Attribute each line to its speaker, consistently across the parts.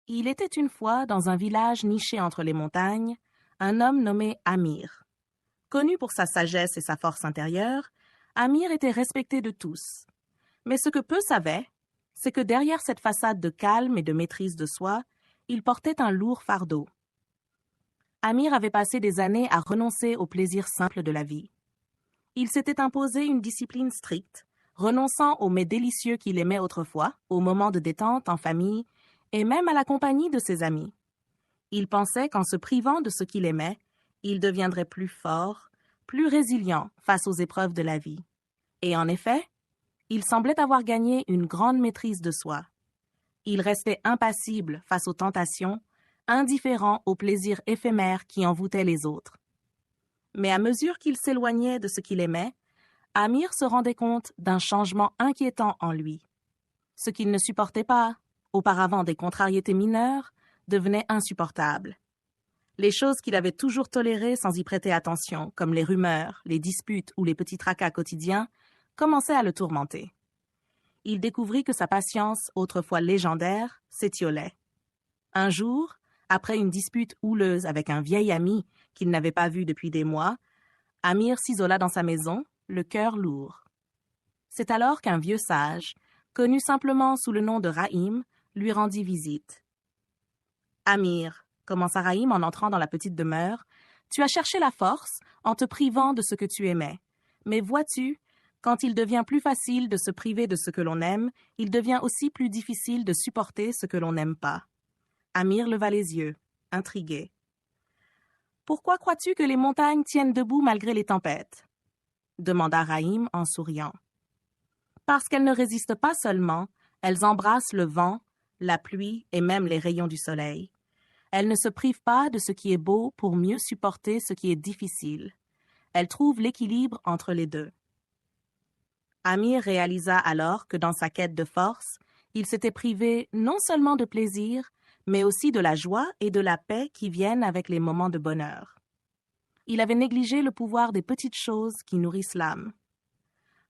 Speaker 1: Il était une fois, dans un village niché entre les montagnes, un homme nommé Amir. Connu pour sa sagesse et sa force intérieure, Amir était respecté de tous. Mais ce que peu savaient, c'est que derrière cette façade de calme et de maîtrise de soi, il portait un lourd fardeau. Amir avait passé des années à renoncer aux plaisirs simples de la vie. Il s'était imposé une discipline stricte, renonçant aux mets délicieux qu'il aimait autrefois, aux moments de détente en famille et même à la compagnie de ses amis. Il pensait qu'en se privant de ce qu'il aimait, il deviendrait plus fort, plus résilient face aux épreuves de la vie. Et en effet, il semblait avoir gagné une grande maîtrise de soi. Il restait impassible face aux tentations, indifférent aux plaisirs éphémères qui envoûtaient les autres. Mais à mesure qu'il s'éloignait de ce qu'il aimait, Amir se rendait compte d'un changement inquiétant en lui. Ce qu'il ne supportait pas, auparavant des contrariétés mineures, devenait insupportable. Les choses qu'il avait toujours tolérées sans y prêter attention, comme les rumeurs, les disputes ou les petits tracas quotidiens, commençaient à le tourmenter. Il découvrit que sa patience, autrefois légendaire, s'étiolait. Un jour, après une dispute houleuse avec un vieil ami qu'il n'avait pas vu depuis des mois, Amir s'isola dans sa maison, le cœur lourd. C'est alors qu'un vieux sage, connu simplement sous le nom de Rahim, lui rendit visite. « Amir, commença Rahim en entrant dans la petite demeure, tu as cherché la force en te privant de ce que tu aimais. Mais vois-tu, quand il devient plus facile de se priver de ce que l'on aime, il devient aussi plus difficile de supporter ce que l'on n'aime pas. » Amir leva les yeux, intrigué. « Pourquoi crois-tu que les montagnes tiennent debout malgré les tempêtes ?» demanda Rahim en souriant. « Parce qu'elles ne résistent pas seulement, elles embrassent le vent, la pluie et même les rayons du soleil. Elles ne se privent pas de ce qui est beau pour mieux supporter ce qui est difficile. Elles trouvent l'équilibre entre les deux. » Amir réalisa alors que dans sa quête de force, il s'était privé non seulement de plaisir, mais aussi de la joie et de la paix qui viennent avec les moments de bonheur. Il avait négligé le pouvoir des petites choses qui nourrissent l'âme.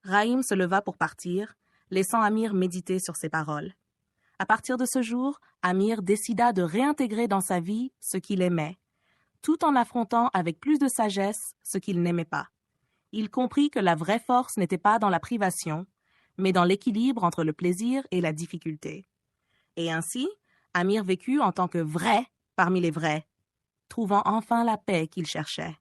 Speaker 1: Rahim se leva pour partir, laissant Amir méditer sur ses paroles. À partir de ce jour, Amir décida de réintégrer dans sa vie ce qu'il aimait, tout en affrontant avec plus de sagesse ce qu'il n'aimait pas. Il comprit que la vraie force n'était pas dans la privation, mais dans l'équilibre entre le plaisir et la difficulté. Et ainsi, Amir vécut en tant que vrai parmi les vrais, trouvant enfin la paix qu'il cherchait.